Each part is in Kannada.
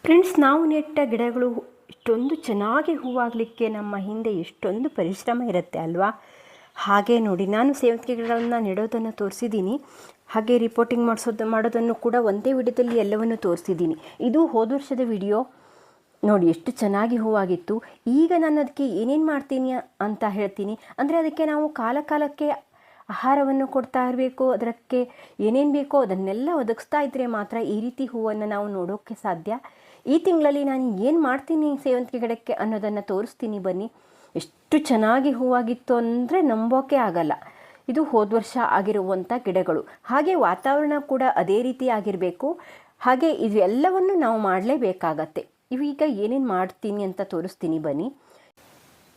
ಫ್ರೆಂಡ್ಸ್, ನಾವು ನೆಟ್ಟ ಗಿಡಗಳು ಇಷ್ಟೊಂದು ಚೆನ್ನಾಗಿ ಹೂವಾಗಲಿಕ್ಕೆ ನಮ್ಮ ಹಿಂದೆ ಎಷ್ಟೊಂದು ಪರಿಶ್ರಮ ಇರುತ್ತೆ ಅಲ್ವಾ. ಹಾಗೆ ನೋಡಿ, ನಾನು ಸೇವಂತಿಗೆ ಗಿಡಗಳನ್ನು ನೆಡೋದನ್ನು ತೋರಿಸಿದ್ದೀನಿ. ಹಾಗೆ ರಿಪೋರ್ಟಿಂಗ್ ಮಾಡೋದನ್ನು ಕೂಡ ಒಂದೇ ವಿಡಿಯೋದಲ್ಲಿ ಎಲ್ಲವನ್ನು ತೋರಿಸಿದ್ದೀನಿ. ಇದು ಹೋದ ವರ್ಷದ ವಿಡಿಯೋ. ನೋಡಿ ಎಷ್ಟು ಚೆನ್ನಾಗಿ ಹೂವಾಗಿತ್ತು. ಈಗ ನಾನು ಅದಕ್ಕೆ ಏನೇನು ಮಾಡ್ತೀನಿ ಅಂತ ಹೇಳ್ತೀನಿ. ಅಂದರೆ ಅದಕ್ಕೆ ನಾವು ಕಾಲಕ್ಕೆ ಆಹಾರವನ್ನು ಕೊಡ್ತಾ ಇರಬೇಕು. ಅದಕ್ಕೆ ಏನೇನು ಬೇಕೋ ಅದನ್ನೆಲ್ಲ ಒದಗಿಸ್ತಾ ಇದ್ದರೆ ಮಾತ್ರ ಈ ರೀತಿ ಹೂವನ್ನು ನಾವು ನೋಡೋಕ್ಕೆ ಸಾಧ್ಯ. ಈ ತಿಂಗಳಲ್ಲಿ ನಾನು ಏನು ಮಾಡ್ತೀನಿ ಸೇವಂತಿಗೆ ಗಿಡಕ್ಕೆ ಅನ್ನೋದನ್ನು ತೋರಿಸ್ತೀನಿ ಬನ್ನಿ. ಎಷ್ಟು ಚೆನ್ನಾಗಿ ಹೂವಾಗಿತ್ತು ಅಂದರೆ ನಂಬೋಕೆ ಆಗಲ್ಲ. ಇದು ಹೋದ ವರ್ಷ ಆಗಿರುವಂಥ ಗಿಡಗಳು. ಹಾಗೆ ವಾತಾವರಣ ಕೂಡ ಅದೇ ರೀತಿ ಆಗಿರಬೇಕು. ಹಾಗೆ ಇವೆಲ್ಲವನ್ನು ನಾವು ಮಾಡಲೇಬೇಕಾಗತ್ತೆ. ಇವೀಗ ಏನೇನು ಮಾಡ್ತೀನಿ ಅಂತ ತೋರಿಸ್ತೀನಿ ಬನ್ನಿ.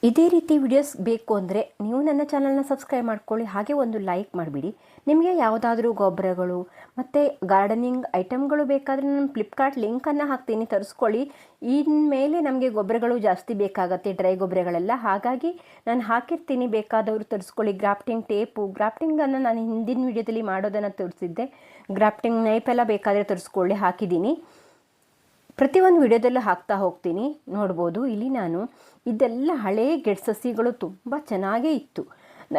ಇದೇ ರೀತಿ ವಿಡಿಯೋಸ್ ಬೇಕು ಅಂದರೆ ನೀವು ನನ್ನ ಚಾನಲ್ನ ಸಬ್ಸ್ಕ್ರೈಬ್ ಮಾಡ್ಕೊಳ್ಳಿ. ಹಾಗೆ ಒಂದು ಲೈಕ್ ಮಾಡಿಬಿಡಿ. ನಿಮಗೆ ಯಾವುದಾದ್ರೂ ಗೊಬ್ಬರಗಳು ಮತ್ತು ಗಾರ್ಡನಿಂಗ್ ಐಟಮ್ಗಳು ಬೇಕಾದರೆ ನಾನು ಫ್ಲಿಪ್ಕಾರ್ಟ್ ಲಿಂಕನ್ನು ಹಾಕ್ತೀನಿ, ತರಿಸ್ಕೊಳ್ಳಿ. ಇನ್ಮೇಲೆ ನಮಗೆ ಗೊಬ್ಬರಗಳು ಜಾಸ್ತಿ ಬೇಕಾಗತ್ತೆ, ಡ್ರೈ ಗೊಬ್ಬರಗಳೆಲ್ಲ. ಹಾಗಾಗಿ ನಾನು ಹಾಕಿರ್ತೀನಿ, ಬೇಕಾದವರು ತರಿಸ್ಕೊಳ್ಳಿ. ಗ್ರಾಫ್ಟಿಂಗ್ ಟೇಪು, ಗ್ರಾಫ್ಟಿಂಗನ್ನು ನಾನು ಹಿಂದಿನ ವಿಡಿಯೋದಲ್ಲಿ ಮಾಡೋದನ್ನು ತೋರಿಸಿದ್ದೆ. ಗ್ರಾಫ್ಟಿಂಗ್ ನೈಪೆಲ್ಲ ಬೇಕಾದರೆ ತರಿಸ್ಕೊಳ್ಳಿ, ಹಾಕಿದ್ದೀನಿ. ಪ್ರತಿಯೊಂದು ವಿಡಿಯೋದಲ್ಲೂ ಹಾಕ್ತಾ ಹೋಗ್ತೀನಿ. ನೋಡ್ಬೋದು ಇಲ್ಲಿ ನಾನು ಇದೆಲ್ಲ ಹಳೇ ಗಿಡ ಸಸಿಗಳು ತುಂಬ ಚೆನ್ನಾಗೇ ಇತ್ತು.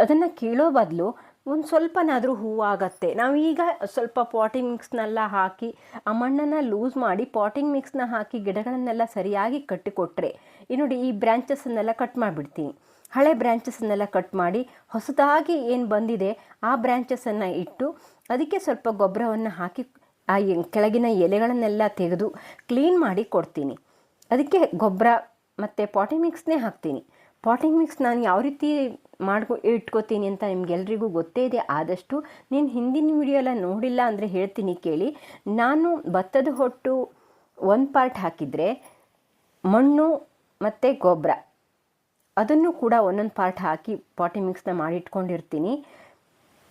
ಅದನ್ನು ಕೀಳೋ ಬದಲು ಒಂದು ಸ್ವಲ್ಪನಾದರೂ ಹೂವಾಗತ್ತೆ. ನಾವೀಗ ಸ್ವಲ್ಪ ಪಾಟಿಂಗ್ ಮಿಕ್ಸ್ನೆಲ್ಲ ಹಾಕಿ ಆ ಮಣ್ಣನ್ನು ಲೂಸ್ ಮಾಡಿ ಪಾಟಿಂಗ್ ಮಿಕ್ಸ್ನ ಹಾಕಿ ಗಿಡಗಳನ್ನೆಲ್ಲ ಸರಿಯಾಗಿ ಕಟ್ಟಿಕೊಟ್ರೆ, ಈ ನೋಡಿ ಈ ಬ್ರ್ಯಾಂಚಸ್ಸನ್ನೆಲ್ಲ ಕಟ್ ಮಾಡಿಬಿಡ್ತೀನಿ. ಹಳೆ ಬ್ರ್ಯಾಂಚಸ್ಸನ್ನೆಲ್ಲ ಕಟ್ ಮಾಡಿ ಹೊಸದಾಗಿ ಏನು ಬಂದಿದೆ ಆ ಬ್ರ್ಯಾಂಚಸ್ಸನ್ನು ಇಟ್ಟು ಅದಕ್ಕೆ ಸ್ವಲ್ಪ ಗೊಬ್ಬರವನ್ನು ಹಾಕಿ ಆ ಕೆಳಗಿನ ಎಲೆಗಳನ್ನೆಲ್ಲ ತೆಗೆದು ಕ್ಲೀನ್ ಮಾಡಿ ಕೊಡ್ತೀನಿ. ಅದಕ್ಕೆ ಗೊಬ್ಬರ ಮತ್ತು ಪಾಟಿಂಗ್ ಮಿಕ್ಸ್ನೇ ಹಾಕ್ತೀನಿ. ಪಾಟಿಂಗ್ ಮಿಕ್ಸ್ ನಾನು ಯಾವ ರೀತಿ ಇಟ್ಕೋತೀನಿ ಅಂತ ನಿಮಗೆಲ್ರಿಗೂ ಗೊತ್ತೇ ಇದೆ. ಆದಷ್ಟು ನೀನು ಹಿಂದಿನ ವಿಡಿಯೋ ಎಲ್ಲ ನೋಡಿಲ್ಲ ಅಂದರೆ ಹೇಳ್ತೀನಿ ಕೇಳಿ. ನಾನು ಭತ್ತದ ಹೊಟ್ಟು ಒಂದು ಪಾರ್ಟ್ ಹಾಕಿದರೆ ಮಣ್ಣು ಮತ್ತು ಗೊಬ್ಬರ ಅದನ್ನು ಕೂಡ ಒಂದೊಂದು ಪಾರ್ಟ್ ಹಾಕಿ ಪಾಟಿಂಗ್ ಮಿಕ್ಸ್ನ ಮಾಡಿಟ್ಕೊಂಡಿರ್ತೀನಿ.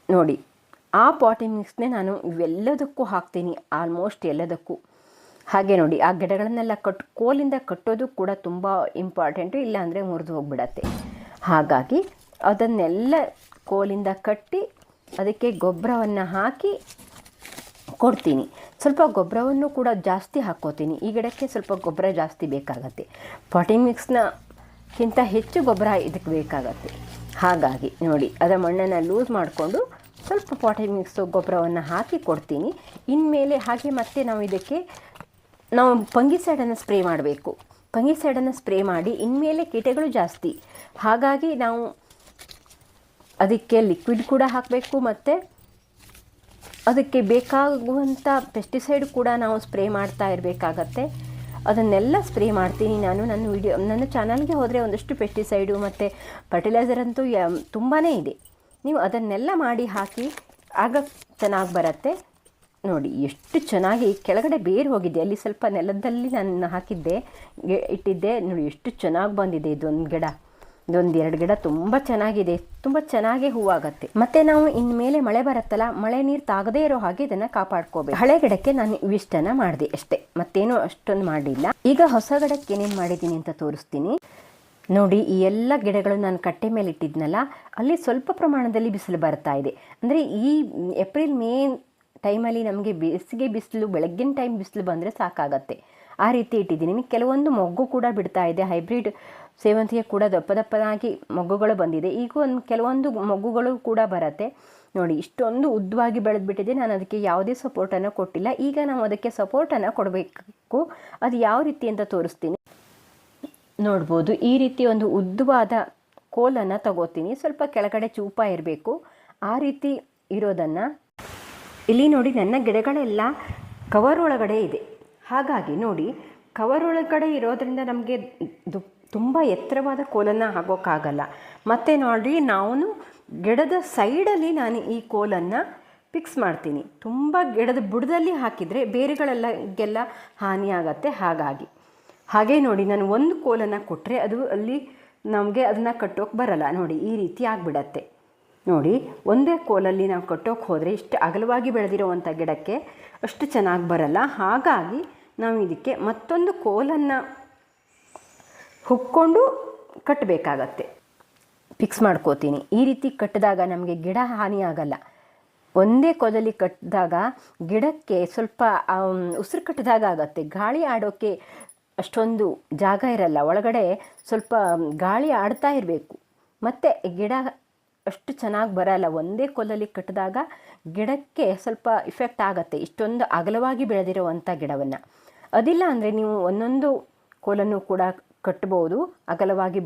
ನೋಡಿ, ಆ ಪಾಟಿಂಗ್ ಮಿಕ್ಸ್ನೇ ನಾನು ಇವೆಲ್ಲದಕ್ಕೂ ಹಾಕ್ತೀನಿ, ಆಲ್ಮೋಸ್ಟ್ ಎಲ್ಲದಕ್ಕೂ. ಹಾಗೆ ನೋಡಿ, ಆ ಗಿಡಗಳನ್ನೆಲ್ಲ ಕೋಲಿಂದ ಕಟ್ಟೋದು ಕೂಡ ತುಂಬ ಇಂಪಾರ್ಟೆಂಟು, ಇಲ್ಲಾಂದರೆ ಮುರಿದು ಹೋಗಿಬಿಡತ್ತೆ. ಹಾಗಾಗಿ ಅದನ್ನೆಲ್ಲ ಕೋಲಿಂದ ಕಟ್ಟಿ ಅದಕ್ಕೆ ಗೊಬ್ಬರವನ್ನು ಹಾಕಿ ಕೊಡ್ತೀನಿ. ಸ್ವಲ್ಪ ಗೊಬ್ಬರವನ್ನು ಕೂಡ ಜಾಸ್ತಿ ಹಾಕ್ಕೋತೀನಿ. ಈ ಗಿಡಕ್ಕೆ ಸ್ವಲ್ಪ ಗೊಬ್ಬರ ಜಾಸ್ತಿ ಬೇಕಾಗತ್ತೆ. ಪಾಟಿಂಗ್ ಮಿಕ್ಸ್ನಕ್ಕಿಂತ ಹೆಚ್ಚು ಗೊಬ್ಬರ ಇದಕ್ಕೆ ಬೇಕಾಗತ್ತೆ. ಹಾಗಾಗಿ ನೋಡಿ, ಅದರ ಮಣ್ಣನ್ನು ಲೂಸ್ ಮಾಡಿಕೊಂಡು ಸ್ವಲ್ಪ ಪಾಟಿಂಗ್ ಮಿಕ್ಸು ಗೊಬ್ಬರವನ್ನು ಹಾಕಿ ಕೊಡ್ತೀನಿ. ಇನ್ಮೇಲೆ ಹಾಗೆ ಮತ್ತೆ ನಾವು ಫಂಗಿಸೈಡನ್ನು ಸ್ಪ್ರೇ ಮಾಡಬೇಕು. ಫಂಗಿಸೈಡನ್ನು ಸ್ಪ್ರೇ ಮಾಡಿ ಇನ್ಮೇಲೆ ಕೀಟಗಳು ಜಾಸ್ತಿ. ಹಾಗಾಗಿ ನಾವು ಅದಕ್ಕೆ ಲಿಕ್ವಿಡ್ ಕೂಡ ಹಾಕಬೇಕು ಮತ್ತು ಅದಕ್ಕೆ ಬೇಕಾಗುವಂಥ ಪೆಸ್ಟಿಸೈಡ್ ಕೂಡ ನಾವು ಸ್ಪ್ರೇ ಮಾಡ್ತಾ ಇರಬೇಕಾಗತ್ತೆ. ಅದನ್ನೆಲ್ಲ ಸ್ಪ್ರೇ ಮಾಡ್ತೀನಿ ನಾನು. ನನ್ನ ಚಾನಲ್ಗೆ ಹೋದರೆ ಒಂದಷ್ಟು ಪೆಸ್ಟಿಸೈಡು ಮತ್ತು ಫರ್ಟಿಲೈಸರ್ ಅಂತೂ ತುಂಬಾ ಇದೆ. ನೀವು ಅದನ್ನೆಲ್ಲ ಮಾಡಿ ಹಾಕಿ ಆಗ ಚೆನ್ನಾಗಿ ಬರುತ್ತೆ. ನೋಡಿ ಎಷ್ಟು ಚೆನ್ನಾಗಿ ಕೆಳಗಡೆ ಬೇರು ಹೋಗಿದೆ. ಅಲ್ಲಿ ಸ್ವಲ್ಪ ನೆಲದಲ್ಲಿ ನಾನು ಇಟ್ಟಿದ್ದೆ. ನೋಡಿ ಎಷ್ಟು ಚೆನ್ನಾಗಿ ಬಂದಿದೆ. ಇದೊಂದು 2 ಗಿಡ ತುಂಬ ಚೆನ್ನಾಗಿದೆ. ತುಂಬ ಚೆನ್ನಾಗಿ ಹೂವಾಗತ್ತೆ. ಮತ್ತು ನಾವು ಇನ್ಮೇಲೆ ಮಳೆ ಬರುತ್ತಲ್ಲ, ಮಳೆ ನೀರು ತಾಗದೇ ಇರೋ ಹಾಗೆ ಇದನ್ನು ಕಾಪಾಡ್ಕೋಬೇಕು. ಹಳೆ ಗಿಡಕ್ಕೆ ನಾನು ಇವಿಷ್ಟನ್ನು ಮಾಡಿದೆ ಅಷ್ಟೇ, ಮತ್ತೇನು ಅಷ್ಟೊಂದು ಮಾಡಲಿಲ್ಲ. ಈಗ ಹೊಸ ಗಿಡಕ್ಕೆ ಏನೇನು ಮಾಡಿದ್ದೀನಿ ಅಂತ ತೋರಿಸ್ತೀನಿ. ನೋಡಿ, ಈ ಎಲ್ಲ ಗಿಡಗಳು ನಾನು ಕಟ್ಟೆ ಮೇಲೆ ಇಟ್ಟಿದ್ನಲ್ಲ, ಅಲ್ಲಿ ಸ್ವಲ್ಪ ಪ್ರಮಾಣದಲ್ಲಿ ಬಿಸಿಲು ಬರ್ತಾ ಇದೆ. ಅಂದರೆ ಈ ಏಪ್ರಿಲ್ ಮೇ ಟೈಮಲ್ಲಿ ನಮಗೆ ಬೇಸಿಗೆ ಬಿಸಿಲು, ಬೆಳಗ್ಗಿನ ಟೈಮ್ ಬಿಸಿಲು ಬಂದರೆ ಸಾಕಾಗತ್ತೆ. ಆ ರೀತಿ ಇಟ್ಟಿದ್ದೀನಿ. ಕೆಲವೊಂದು ಮೊಗ್ಗು ಕೂಡ ಬಿಡ್ತಾ ಇದೆ. ಹೈಬ್ರಿಡ್ ಸೇವಂತಿಗೆ ಕೂಡ ದಪ್ಪದಾಗಿ ಮೊಗ್ಗುಗಳು ಬಂದಿದೆ. ಈಗ ಕೆಲವೊಂದು ಮೊಗ್ಗುಗಳು ಕೂಡ ಬರುತ್ತೆ. ನೋಡಿ, ಇಷ್ಟೊಂದು ಉದ್ದವಾಗಿ ಬೆಳೆದ್ಬಿಟ್ಟಿದೆ. ನಾನು ಅದಕ್ಕೆ ಯಾವುದೇ ಸಪೋರ್ಟನ್ನು ಕೊಟ್ಟಿಲ್ಲ. ಈಗ ನಾವು ಅದಕ್ಕೆ ಸಪೋರ್ಟನ್ನು ಕೊಡಬೇಕು. ಅದು ಯಾವ ರೀತಿ ಅಂತ ತೋರಿಸ್ತೀನಿ. ನೋಡ್ಬೋದು, ಈ ರೀತಿ ಒಂದು ಉದ್ದವಾದ ಕೋಲನ್ನು ತಗೋತೀನಿ. ಸ್ವಲ್ಪ ಕೆಳಗಡೆ ಚೂಪ ಇರಬೇಕು, ಆ ರೀತಿ ಇರೋದನ್ನು. ಇಲ್ಲಿ ನೋಡಿ, ನನ್ನ ಗಿಡಗಳೆಲ್ಲ ಕವರ್ ಒಳಗಡೆ ಇದೆ. ಹಾಗಾಗಿ ನೋಡಿ, ಕವರ್ ಒಳಗಡೆ ಇರೋದ್ರಿಂದ ನಮಗೆ ತುಂಬ ಎತ್ತರವಾದ ಕೋಲನ್ನು ಹಾಕೋಕ್ಕಾಗಲ್ಲ. ಮತ್ತು ನೋಡಿ, ನಾನು ಗಿಡದ ಸೈಡಲ್ಲಿ ಈ ಕೋಲನ್ನು ಫಿಕ್ಸ್ ಮಾಡ್ತೀನಿ. ತುಂಬ ಗಿಡದ ಬುಡದಲ್ಲಿ ಹಾಕಿದರೆ ಬೇರುಗಳೆಲ್ಲ ಹಾನಿಯಾಗತ್ತೆ. ಹಾಗೆ ನೋಡಿ, ನಾನು ಒಂದು ಕೋಲನ್ನು ಕೊಟ್ಟರೆ ಅದು ಅಲ್ಲಿ ನಮಗೆ ಅದನ್ನು ಕಟ್ಟೋಕೆ ಬರಲ್ಲ. ನೋಡಿ, ಈ ರೀತಿ ಆಗಿಬಿಡತ್ತೆ. ನೋಡಿ, ಒಂದೇ ಕೋಲಲ್ಲಿ ನಾವು ಕಟ್ಟೋಕೆ ಹೋದರೆ ಇಷ್ಟು ಅಗಲವಾಗಿ ಬೆಳೆದಿರೋವಂಥ ಗಿಡಕ್ಕೆ ಅಷ್ಟು ಚೆನ್ನಾಗಿ ಬರಲ್ಲ. ಹಾಗಾಗಿ ನಾವು ಇದಕ್ಕೆ ಮತ್ತೊಂದು ಕೋಲನ್ನು ಹುಕ್ಕೊಂಡು ಕಟ್ಟಬೇಕಾಗತ್ತೆ. ಫಿಕ್ಸ್ ಮಾಡ್ಕೋತೀನಿ. ಈ ರೀತಿ ಕಟ್ಟಿದಾಗ ನಮಗೆ ಗಿಡ ಹಾನಿ ಆಗಲ್ಲ. ಒಂದೇ ಕೊದಲಿ ಕಟ್ಟಿದಾಗ ಗಿಡಕ್ಕೆ ಸ್ವಲ್ಪ ಉಸಿರು ಕಟ್ಟಿದಾಗ ಆಗುತ್ತೆ. ಗಾಳಿ ಆಡೋಕ್ಕೆ ಅಷ್ಟೊಂದು ಜಾಗ ಇರಲ್ಲ, ಒಳಗಡೆ ಸ್ವಲ್ಪ ಗಾಳಿ ಆಡ್ತಾ ಇರಬೇಕು. ಮತ್ತು ಗಿಡ ಅಷ್ಟು ಚೆನ್ನಾಗಿ ಬರಲ್ಲ. ಒಂದೇ ಕೋಲಲ್ಲಿ ಕಟ್ಟಿದಾಗ ಗಿಡಕ್ಕೆ ಸ್ವಲ್ಪ ಇಫೆಕ್ಟ್ ಆಗುತ್ತೆ, ಇಷ್ಟೊಂದು ಅಗಲವಾಗಿ ಬೆಳೆದಿರುವಂಥ ಗಿಡವನ್ನು. ಅದಿಲ್ಲ ಅಂದರೆ ನೀವು ಒಂದೊಂದು ಕೋಲನ್ನು ಕೂಡ ಕಟ್ಬೋದು, ಅಗಲವಾಗಿ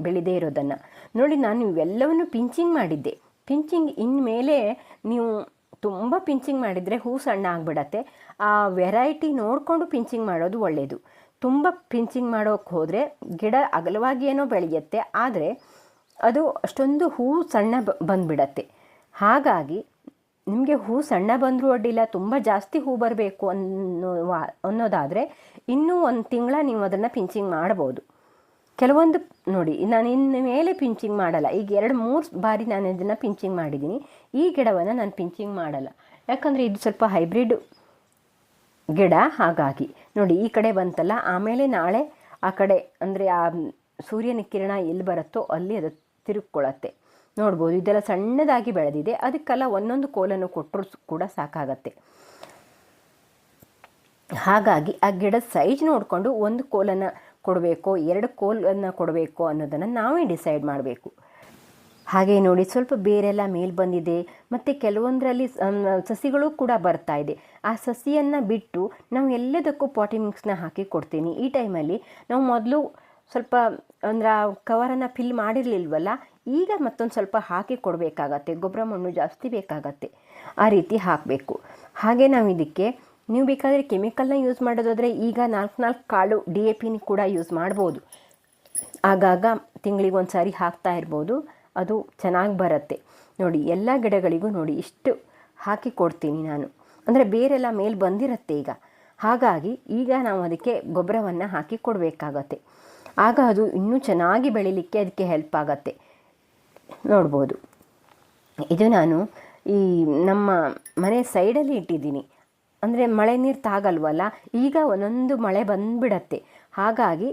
ಬೆಳೆದೇ ಇರೋದನ್ನು. ನೋಡಿ, ನಾನು ಇವೆಲ್ಲವನ್ನು ಪಿಂಚಿಂಗ್ ಮಾಡಿದ್ದೆ. ಪಿಂಚಿಂಗ್ ಇನ್ಮೇಲೆ ನೀವು ತುಂಬ ಪಿಂಚಿಂಗ್ ಮಾಡಿದರೆ ಹೂ ಸಣ್ಣ ಆಗಿಬಿಡತ್ತೆ. ಆ ವೆರೈಟಿ ನೋಡಿಕೊಂಡು ಪಿಂಚಿಂಗ್ ಮಾಡೋದು ಒಳ್ಳೆಯದು. ತುಂಬ ಪಿಂಚಿಂಗ್ ಮಾಡೋಕ್ಕೆ ಹೋದರೆ ಗಿಡ ಅಗಲವಾಗಿ ಏನೋ ಬೆಳೆಯುತ್ತೆ, ಆದರೆ ಅದು ಅಷ್ಟೊಂದು ಹೂ ಸಣ್ಣ ಬಂದುಬಿಡತ್ತೆ. ಹಾಗಾಗಿ ನಿಮಗೆ ಹೂ ಸಣ್ಣ ಬಂದರೂ ಅಡ್ಡಿಲ್ಲ, ತುಂಬ ಜಾಸ್ತಿ ಹೂ ಬರಬೇಕು ಅನ್ನೋದಾದರೆ ಇನ್ನೂ 1 ತಿಂಗಳ ನೀವು ಅದನ್ನು ಪಿಂಚಿಂಗ್ ಮಾಡ್ಬೋದು. ಕೆಲವೊಂದು ನೋಡಿ, ನಾನು ಇನ್ನು ಮೇಲೆ ಪಿಂಚಿಂಗ್ ಮಾಡಲ್ಲ. ಈಗ 2-3 ಬಾರಿ ನಾನು ಇದನ್ನು ಪಿಂಚಿಂಗ್ ಮಾಡಿದ್ದೀನಿ. ಈ ಗಿಡವನ್ನು ನಾನು ಪಿಂಚಿಂಗ್ ಮಾಡಲ್ಲ, ಯಾಕಂದರೆ ಇದು ಸ್ವಲ್ಪ ಹೈಬ್ರಿಡ್ ಗಿಡ. ಹಾಗಾಗಿ ನೋಡಿ, ಈ ಕಡೆ ಬಂತಲ್ಲ, ಆಮೇಲೆ ನಾಳೆ ಆ ಕಡೆ ಅಂದರೆ ಆ ಸೂರ್ಯನ ಕಿರಣ ಎಲ್ಲಿ ಬರುತ್ತೋ ಅಲ್ಲಿ ಅದು ತಿರುಗ್ಕೊಳ್ಳುತ್ತೆ. ನೋಡ್ಬೋದು, ಇದೆಲ್ಲ ಸಣ್ಣದಾಗಿ ಬೆಳೆದಿದೆ. ಅದಕ್ಕೆಲ್ಲ ಒಂದೊಂದು ಕೋಲನ್ನು ಕೊಟ್ಟರು ಕೂಡ ಸಾಕಾಗತ್ತೆ. ಹಾಗಾಗಿ ಆ ಗಿಡದ ಸೈಜ್ ನೋಡಿಕೊಂಡು 1 ಕೋಲನ್ನು ಕೊಡಬೇಕು, 2 ಕೋಲನ್ನು ಕೊಡಬೇಕು ಅನ್ನೋದನ್ನು ನಾವೇ ಡಿಸೈಡ್ ಮಾಡಬೇಕು. ಹಾಗೆ ನೋಡಿ, ಸ್ವಲ್ಪ ಬೇರೆಲ್ಲ ಮೇಲೆ ಬಂದಿದೆ, ಮತ್ತು ಕೆಲವೊಂದರಲ್ಲಿ ಸಸಿಗಳು ಕೂಡ ಬರ್ತಾ ಇದೆ. ಆ ಸಸಿಯನ್ನು ಬಿಟ್ಟು ನಾವು ಎಲ್ಲದಕ್ಕೂ ಪಾಟಿ ಮಿಕ್ಸ್ನ ಹಾಕಿ ಕೊಡ್ತೀನಿ. ಈ ಟೈಮಲ್ಲಿ ನಾವು ಮೊದಲು ಸ್ವಲ್ಪ ಅಂದರೆ ಆ ಕವರನ್ನು ಫಿಲ್ ಮಾಡಿರಲಿಲ್ವಲ್ಲ, ಈಗ ಮತ್ತೊಂದು ಸ್ವಲ್ಪ ಹಾಕಿ ಕೊಡಬೇಕಾಗತ್ತೆ. ಗೊಬ್ಬರ ಮಣ್ಣು ಜಾಸ್ತಿ ಬೇಕಾಗತ್ತೆ, ಆ ರೀತಿ ಹಾಕಬೇಕು. ಹಾಗೆ ನಾವು ಇದಕ್ಕೆ ನೀವು ಬೇಕಾದರೆ ಕೆಮಿಕಲ್ನ ಯೂಸ್ ಮಾಡೋದಾದರೆ ಈಗ 4 ಕಾಳು DAP ಕೂಡ ಯೂಸ್ ಮಾಡ್ಬೋದು. ಆಗಾಗ ತಿಂಗಳಿಗೊಂದು ಸಾರಿ ಹಾಕ್ತಾ ಇರ್ಬೋದು, ಅದು ಚೆನ್ನಾಗಿ ಬರುತ್ತೆ. ನೋಡಿ, ಎಲ್ಲ ಗಿಡಗಳಿಗೂ ನೋಡಿ ಇಷ್ಟು ಹಾಕಿ ಕೊಡ್ತೀನಿ ನಾನು. ಅಂದರೆ ಬೇರೆಲ್ಲ ಮೇಲೆ ಬಂದಿರುತ್ತೆ ಈಗ. ಹಾಗಾಗಿ ಈಗ ನಾವು ಅದಕ್ಕೆ ಗೊಬ್ಬರವನ್ನು ಹಾಕಿ ಕೊಡಬೇಕಾಗತ್ತೆ. ಆಗ ಅದು ಇನ್ನೂ ಚೆನ್ನಾಗಿ ಬೆಳೀಲಿಕ್ಕೆ ಅದಕ್ಕೆ ಹೆಲ್ಪ್ ಆಗುತ್ತೆ. ನೋಡ್ಬೋದು, ಇದು ನಾನು ಈ ನಮ್ಮ ಮನೆ ಸೈಡಲ್ಲಿ ಇಟ್ಟಿದ್ದೀನಿ. ಅಂದರೆ ಮಳೆ ನೀರು ತಾಗಲ್ವಲ್ಲ, ಈಗ ಒಂದೊಂದು ಮಳೆ ಬಂದುಬಿಡತ್ತೆ. ಹಾಗಾಗಿ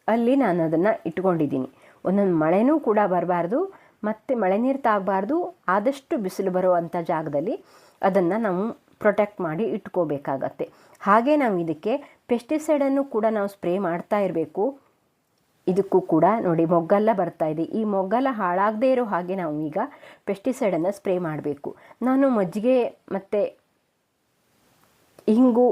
ಅಲ್ಲಿ ನಾನು ಅದನ್ನು ಇಟ್ಕೊಂಡಿದ್ದೀನಿ. ಒಂದೊಂದು ಮಳೆನೂ ಕೂಡ ಬರಬಾರ್ದು, ಮತ್ತು ಮಳೆ ನೀರು ತಾಗಬಾರ್ದು. ಆದಷ್ಟು ಬಿಸಿಲು ಬರುವಂಥ ಜಾಗದಲ್ಲಿ ಅದನ್ನು ನಾವು ಪ್ರೊಟೆಕ್ಟ್ ಮಾಡಿ ಇಟ್ಕೋಬೇಕಾಗತ್ತೆ. ಹಾಗೆ ನಾವು ಇದಕ್ಕೆ ಪೆಸ್ಟಿಸೈಡನ್ನು ಕೂಡ ನಾವು ಸ್ಪ್ರೇ ಮಾಡ್ತಾ ಇರಬೇಕು. ಇದಕ್ಕೂ ಕೂಡ ನೋಡಿ, ಮೊಗ್ಗೆಲ್ಲ ಬರ್ತಾ ಇದೆ. ಈ ಮೊಗ್ಗೆಲ್ಲ ಹಾಳಾಗದೇ ಇರೋ ಹಾಗೆ ನಾವು ಈಗ ಪೆಸ್ಟಿಸೈಡನ್ನು ಸ್ಪ್ರೇ ಮಾಡಬೇಕು. ನಾನು ಮಜ್ಜಿಗೆ ಮತ್ತು ಇಂಗು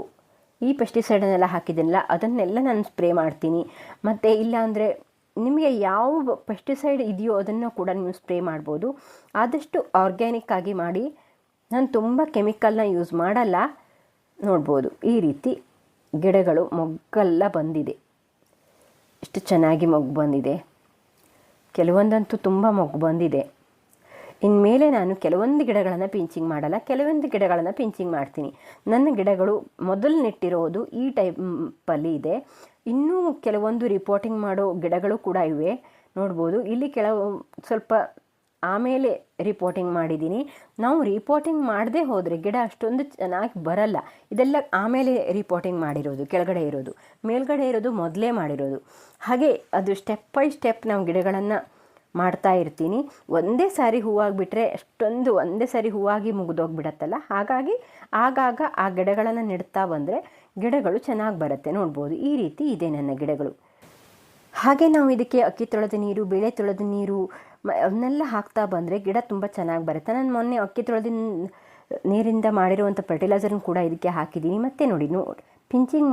ಈ ಪೆಸ್ಟಿಸೈಡನ್ನೆಲ್ಲ ಹಾಕಿದ್ದೀನಲ್ಲ, ಅದನ್ನೆಲ್ಲ ನಾನು ಸ್ಪ್ರೇ ಮಾಡ್ತೀನಿ. ಮತ್ತು ಇಲ್ಲಾಂದರೆ ನಿಮಗೆ ಯಾವ ಪೆಸ್ಟಿಸೈಡ್ ಇದೆಯೋ ಅದನ್ನು ಕೂಡ ನೀವು ಸ್ಪ್ರೇ ಮಾಡ್ಬೋದು. ಆದಷ್ಟು ಆರ್ಗ್ಯಾನಿಕ್ ಆಗಿ ಮಾಡಿ. ನಾನು ತುಂಬ ಕೆಮಿಕಲ್ನ ಯೂಸ್ ಮಾಡಲ್ಲ. ನೋಡ್ಬೋದು, ಈ ರೀತಿ ಗಿಡಗಳು ಮೊಗ್ಗೆಲ್ಲ ಬಂದಿದೆ. ಇಷ್ಟು ಚೆನ್ನಾಗಿ ಮೊಗ್ಗು ಬಂದಿದೆ. ಕೆಲವೊಂದಂತೂ ತುಂಬ ಮೊಗ್ಗು ಬಂದಿದೆ. ಇನ್ಮೇಲೆ ನಾನು ಕೆಲವೊಂದು ಗಿಡಗಳನ್ನು ಪಿಂಚಿಂಗ್ ಮಾಡಲ್ಲ, ಕೆಲವೊಂದು ಗಿಡಗಳನ್ನು ಪಿಂಚಿಂಗ್ ಮಾಡ್ತೀನಿ. ನನ್ನ ಗಿಡಗಳು ಮೊದಲು ನೆಟ್ಟಿರೋದು ಈ ಟೈಪಲ್ಲಿ ಇದೆ. ಇನ್ನೂ ಕೆಲವೊಂದು ರಿಪೋರ್ಟಿಂಗ್ ಮಾಡೋ ಗಿಡಗಳು ಕೂಡ ಇವೆ. ನೋಡ್ಬೋದು, ಇಲ್ಲಿ ಸ್ವಲ್ಪ ಆಮೇಲೆ ರಿಪೋರ್ಟಿಂಗ್ ಮಾಡಿದ್ದೀನಿ. ನಾವು ರಿಪೋರ್ಟಿಂಗ್ ಮಾಡದೆ ಹೋದರೆ ಗಿಡ ಅಷ್ಟೊಂದು ಚೆನ್ನಾಗಿ ಬರಲ್ಲ. ಇದೆಲ್ಲ ಆಮೇಲೆ ರಿಪೋರ್ಟಿಂಗ್ ಮಾಡಿರೋದು, ಕೆಳಗಡೆ ಇರೋದು, ಮೇಲ್ಗಡೆ ಇರೋದು ಮೊದಲೇ ಮಾಡಿರೋದು. ಹಾಗೆ ಅದು ಸ್ಟೆಪ್ ಬೈ ಸ್ಟೆಪ್ ನಾವು ಗಿಡಗಳನ್ನು ಮಾಡ್ತಾ ಇರ್ತೀನಿ. ಒಂದೇ ಸಾರಿ ಹೂವಾಗಿಬಿಟ್ರೆ ಅಷ್ಟೊಂದು ಒಂದೇ ಸಾರಿ ಹೂವಾಗಿ ಮುಗಿದೋಗ್ಬಿಡತ್ತಲ್ಲ. ಹಾಗಾಗಿ ಆಗಾಗ ಆ ಗಿಡಗಳನ್ನು ನೆಡ್ತಾ ಬಂದರೆ ಗಿಡಗಳು ಚೆನ್ನಾಗಿ ಬರುತ್ತೆ. ನೋಡ್ಬೋದು, ಈ ರೀತಿ ಇದೆ ನನ್ನ ಗಿಡಗಳು. ಹಾಗೆ ನಾವು ಇದಕ್ಕೆ ಅಕ್ಕಿ ತೊಳೆದ ನೀರು, ಬೇಳೆ ತೊಳೆದ ನೀರು ಅವನ್ನೆಲ್ಲ ಹಾಕ್ತಾ ಬಂದರೆ ಗಿಡ ತುಂಬ ಚೆನ್ನಾಗಿ ಬರುತ್ತೆ. ನಾನು ಮೊನ್ನೆ ಅಕ್ಕಿ ತೊಳೆದ ನೀರಿಂದ ಮಾಡಿರುವಂಥ ಫರ್ಟಿಲೈಸರ್ನ ಕೂಡ ಇದಕ್ಕೆ ಹಾಕಿದ್ದೀನಿ. ಮತ್ತು ನೋಡಿ, ಪಿಂಚಿಂಗ್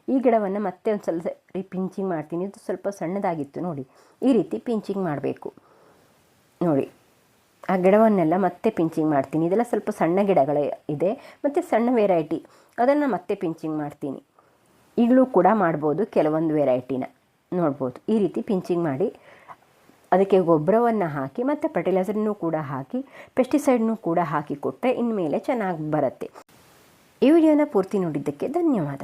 ಈ ಗಿಡವನ್ನು ಮತ್ತೆ ಒಂದು ಸ್ವಲ್ಪ ಪಿಂಚಿಂಗ್ ಮಾಡ್ತೀನಿ. ಇದು ಸ್ವಲ್ಪ ಸಣ್ಣದಾಗಿತ್ತು ನೋಡಿ, ಈ ರೀತಿ ಪಿಂಚಿಂಗ್ ಮಾಡಬೇಕು. ನೋಡಿ, ಆ ಗಿಡವನ್ನೆಲ್ಲ ಮತ್ತೆ ಪಿಂಚಿಂಗ್ ಮಾಡ್ತೀನಿ. ಇದೆಲ್ಲ ಸ್ವಲ್ಪ ಸಣ್ಣ ಗಿಡಗಳೇ ಇದೆ, ಮತ್ತು ಸಣ್ಣ ವೆರೈಟಿ, ಅದನ್ನು ಮತ್ತೆ ಪಿಂಚಿಂಗ್ ಮಾಡ್ತೀನಿ. ಈಗಲೂ ಕೂಡ ಮಾಡ್ಬೋದು ಕೆಲವೊಂದು ವೆರೈಟಿನ. ನೋಡ್ಬೋದು, ಈ ರೀತಿ ಪಿಂಚಿಂಗ್ ಮಾಡಿ ಅದಕ್ಕೆ ಗೊಬ್ಬರವನ್ನು ಹಾಕಿ ಮತ್ತು ಫರ್ಟಿಲೈಸರ್ನೂ ಕೂಡ ಹಾಕಿ ಪೆಸ್ಟಿಸೈಡ್ನೂ ಕೂಡ ಹಾಕಿ ಕೊಟ್ಟರೆ ಇನ್ಮೇಲೆ ಚೆನ್ನಾಗಿ ಬರುತ್ತೆ. ಈ ವಿಡಿಯೋನ ಪೂರ್ತಿ ನೋಡಿದ್ದಕ್ಕೆ ಧನ್ಯವಾದ.